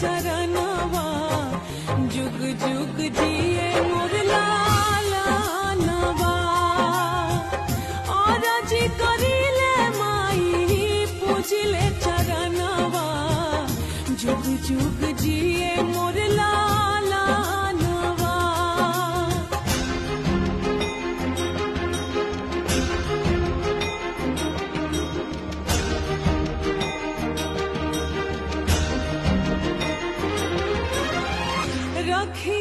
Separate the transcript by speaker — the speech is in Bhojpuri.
Speaker 1: चरणवा जुग जुग जिए मोर लालनवा और जी करिले माई पूजिले चरणवा जुग जुग जिए मोर लालनवा। रखी